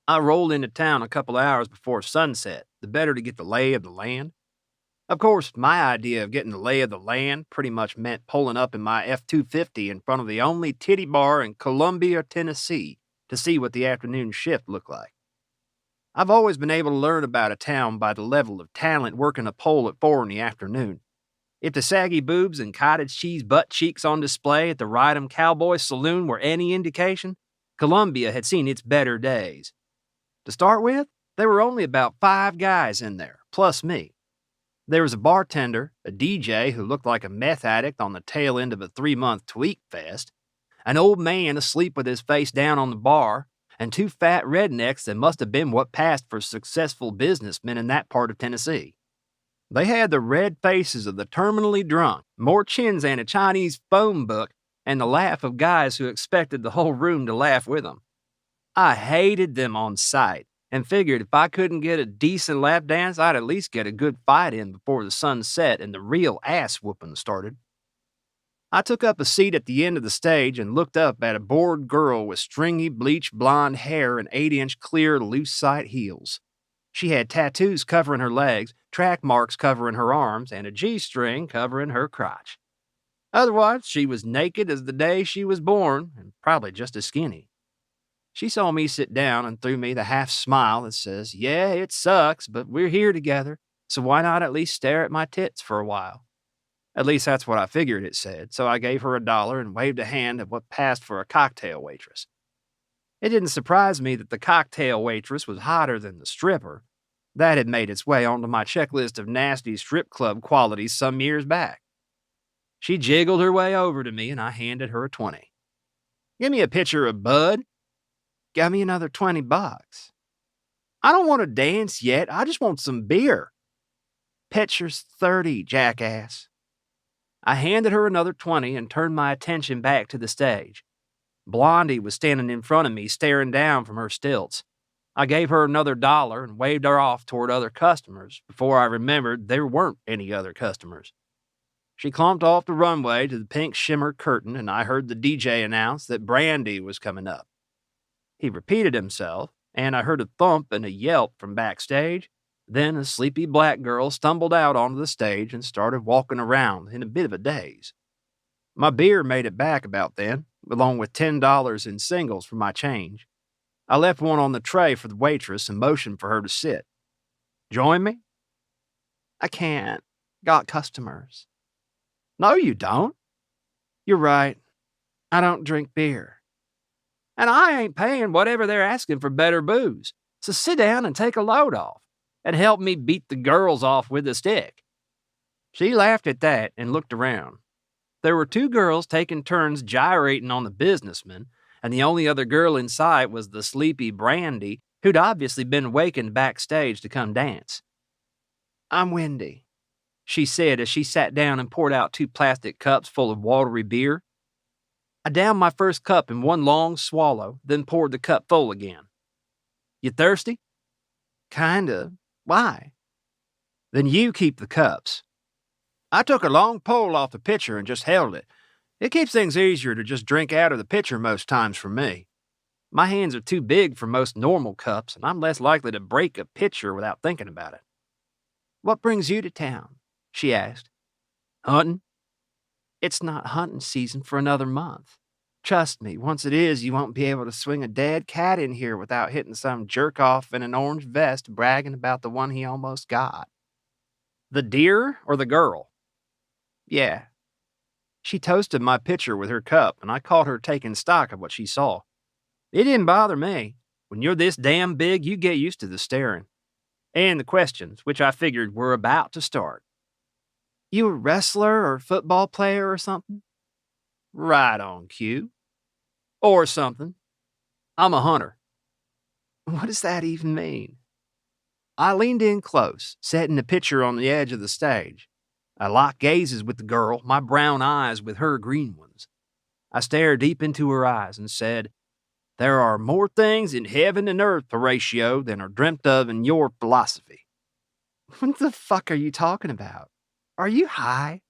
I rolled into town a couple hours before sunset, the better to get the lay of the land. Of course, my idea of getting the lay of the land pretty much meant pulling up in my F-250 in front of the only titty bar in Columbia, Tennessee, to see what the afternoon shift looked like. I've always been able to learn about a town by the level of talent working a pole at 4 in the afternoon. If the saggy boobs and cottage cheese butt cheeks on display at the Rydom Cowboy Saloon were any indication, Columbia had seen its better days. To start with, there were only about 5 guys in there, plus me. There was a bartender, a DJ who looked like a meth addict on the tail end of a 3-month tweak fest, an old man asleep with his face down on the bar, and 2 fat rednecks that must have been what passed for successful businessmen in that part of Tennessee. They had the red faces of the terminally drunk, more chins than a Chinese phone book, and the laugh of guys who expected the whole room to laugh with them. I hated them on sight, and figured if I couldn't get a decent lap dance, I'd at least get a good fight in before the sun set and the real ass-whooping started. I took up a seat at the end of the stage and looked up at a bored girl with stringy bleached blonde hair and 8-inch clear loose-sight heels. She had tattoos covering her legs, track marks covering her arms, and a G-string covering her crotch. Otherwise, she was naked as the day she was born, and probably just as skinny. She saw me sit down and threw me the half smile that says, "Yeah, it sucks, but we're here together, so why not at least stare at my tits for a while?" At least that's what I figured it said, so I gave her $1 and waved a hand at what passed for a cocktail waitress. It didn't surprise me that the cocktail waitress was hotter than the stripper. That had made its way onto my checklist of nasty strip club qualities some years back. She jiggled her way over to me and I handed her a 20. "Give me a pitcher of Bud." "Give me another $20. "I don't want to dance yet, I just want some beer." "Pitcher's 30, jackass." I handed her another 20 and turned my attention back to the stage. Blondie was standing in front of me, staring down from her stilts. I gave her another $1 and waved her off toward other customers before I remembered there weren't any other customers. She clumped off the runway to the pink shimmer curtain, and I heard the DJ announce that Brandy was coming up. He repeated himself, and I heard a thump and a yelp from backstage. Then a sleepy black girl stumbled out onto the stage and started walking around in a bit of a daze. My beer made it back about then, along with $10 in singles for my change. I left one on the tray for the waitress and motioned for her to sit. "Join me?" "I can't. Got customers." "No, you don't." "You're right. I don't drink beer." "And I ain't paying whatever they're asking for better booze. So sit down and take a load off, and help me beat the girls off with a stick." She laughed at that and looked around. There were 2 girls taking turns gyrating on the businessman, and the only other girl in sight was the sleepy Brandy, who'd obviously been wakened backstage to come dance. "I'm Wendy," she said as she sat down and poured out 2 plastic cups full of watery beer. I downed my first cup in one long swallow, then poured the cup full again. "You thirsty?" "Kinda. Why?" "Then you keep the cups." I took a long pull off the pitcher and just held it. It keeps things easier to just drink out of the pitcher most times for me. My hands are too big for most normal cups, and I'm less likely to break a pitcher without thinking about it. "What brings you to town?" she asked. "Hunting." "It's not hunting season for another month. Trust me, once it is, you won't be able to swing a dead cat in here without hitting some jerk-off in an orange vest bragging about the one he almost got." "The deer or the girl?" "Yeah." She toasted my pitcher with her cup, and I caught her taking stock of what she saw. It didn't bother me. When you're this damn big, you get used to the staring. And the questions, which I figured were about to start. "You a wrestler or football player or something?" "Right on cue. Or something. I'm a hunter." "What does that even mean?" I leaned in close, setting the pitcher on the edge of the stage. I locked gazes with the girl, my brown eyes with her green ones. I stared deep into her eyes and said, "There are more things in heaven and earth, Horatio, than are dreamt of in your philosophy." "What the fuck are you talking about? Are you high?"